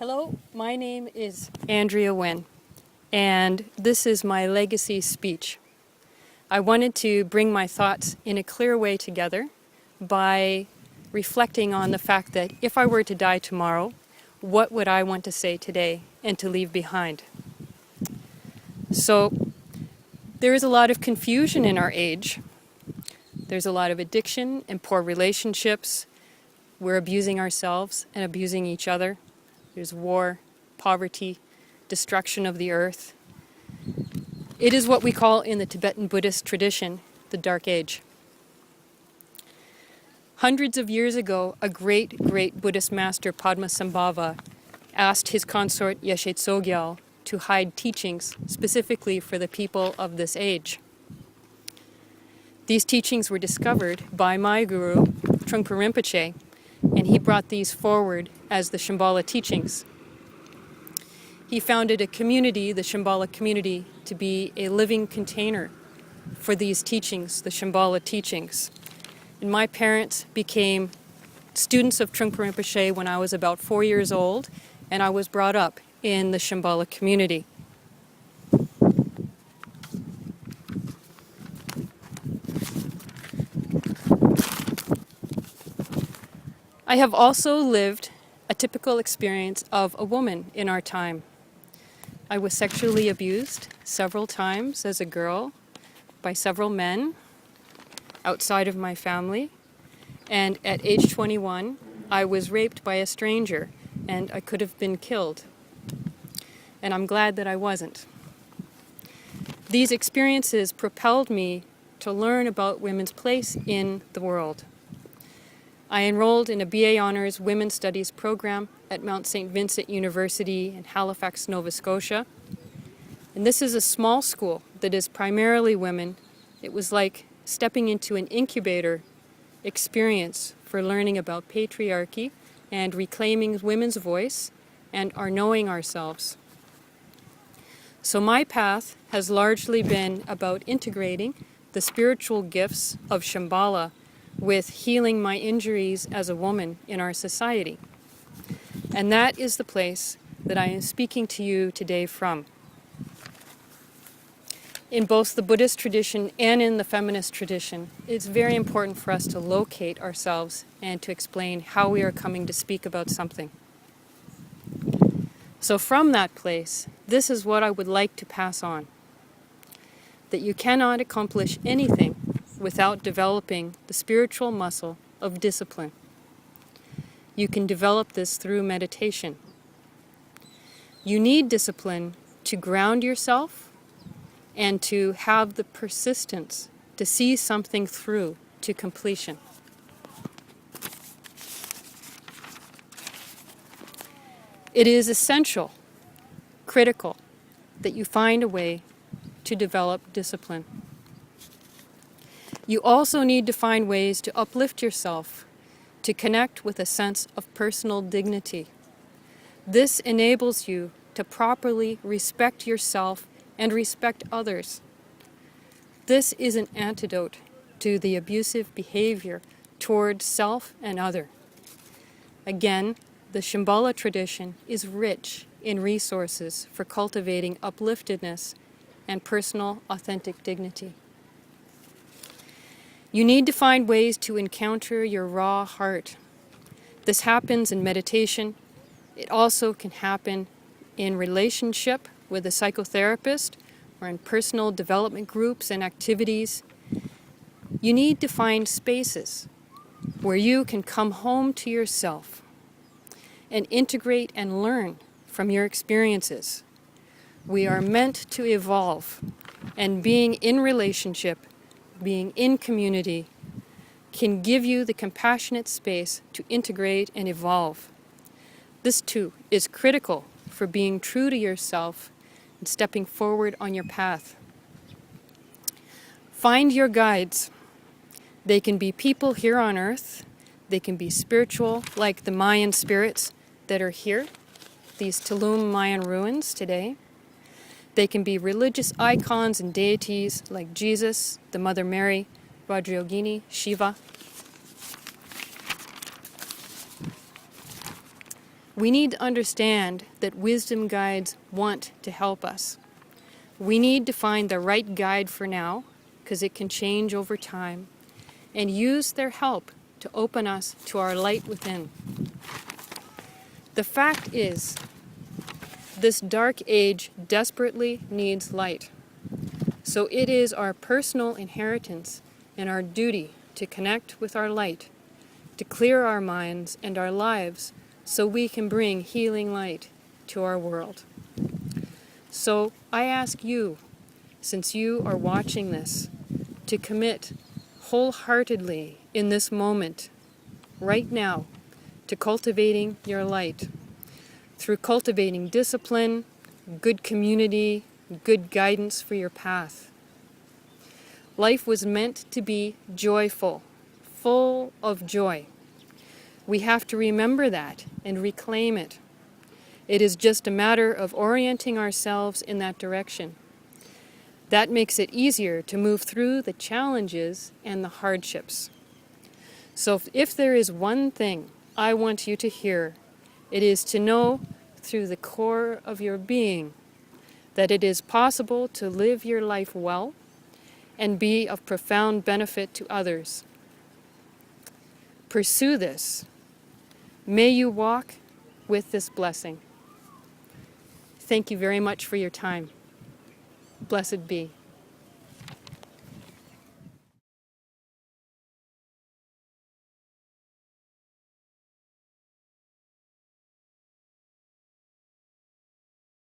Hello, my name is Andrea Winn, and this is my legacy speech. I wanted to bring my thoughts in a clear way together by reflecting on the fact that if I were to die tomorrow, what would I want to say today and to leave behind? So, there is a lot of confusion in our age. There's a lot of addiction and poor relationships. We're abusing ourselves and abusing each other. There's war, poverty, destruction of the earth. It is what we call in the Tibetan Buddhist tradition, the Dark Age. Hundreds of years ago, a great Buddhist master, Padmasambhava, asked his consort Yeshe Tsogyal to hide teachings specifically for the people of this age. These teachings were discovered by my guru, Trungpa Rinpoche, and he brought these forward as the Shambhala teachings. He founded a community, the Shambhala community, to be a living container for these teachings, the Shambhala teachings. And my parents became students of Trungpa Rinpoche when I was about 4 years old, and I was brought up in the Shambhala community. I have also lived a typical experience of a woman in our time. I was sexually abused several times as a girl by several men outside of my family, and at age 21 I was raped by a stranger and I could have been killed. And I'm glad that I wasn't. These experiences propelled me to learn about women's place in the world. I enrolled in a BA Honours Women's Studies program at Mount St. Vincent University in Halifax, Nova Scotia. And this is a small school that is primarily women. It was like stepping into an incubator experience for learning about patriarchy and reclaiming women's voice and our knowing ourselves. So my path has largely been about integrating the spiritual gifts of Shambhala with healing my injuries as a woman in our society. And that is the place that I am speaking to you today from. In both the Buddhist tradition and in the feminist tradition, it's very important for us to locate ourselves and to explain how we are coming to speak about something. So from that place, this is what I would like to pass on. That you cannot accomplish anything without developing the spiritual muscle of discipline. You can develop this through meditation. You need discipline to ground yourself and to have the persistence to see something through to completion. It is essential, critical, that you find a way to develop discipline. You also need to find ways to uplift yourself, to connect with a sense of personal dignity. This enables you to properly respect yourself and respect others. This is an antidote to the abusive behavior toward self and other. Again, the Shambhala tradition is rich in resources for cultivating upliftedness and personal authentic dignity. You need to find ways to encounter your raw heart. This happens in meditation. It also can happen in relationship with a psychotherapist or in personal development groups and activities. You need to find spaces where you can come home to yourself and integrate and learn from your experiences. We are meant to evolve, and being in relationship, being in community, can give you the compassionate space to integrate and evolve. This too is critical for being true to yourself and stepping forward on your path. Find your guides. They can be people here on earth. They can be spiritual, like the Mayan spirits that are here, these Tulum Mayan ruins today. They can be religious icons and deities like Jesus, the Mother Mary, Vajrayogini, Shiva. We need to understand that wisdom guides want to help us. We need to find the right guide for now, because it can change over time, and use their help to open us to our light within. The fact is, this dark age desperately needs light. So it is our personal inheritance and our duty to connect with our light, to clear our minds and our lives so we can bring healing light to our world. So I ask you, since you are watching this, to commit wholeheartedly in this moment, right now, to cultivating your light through cultivating discipline, good community, good guidance for your path. Life was meant to be joyful, full of joy. We have to remember that and reclaim it. It is just a matter of orienting ourselves in that direction. That makes it easier to move through the challenges and the hardships. So if there is one thing I want you to hear, it is to know through the core of your being that it is possible to live your life well and be of profound benefit to others. Pursue this. May you walk with this blessing. Thank you very much for your time. Blessed be.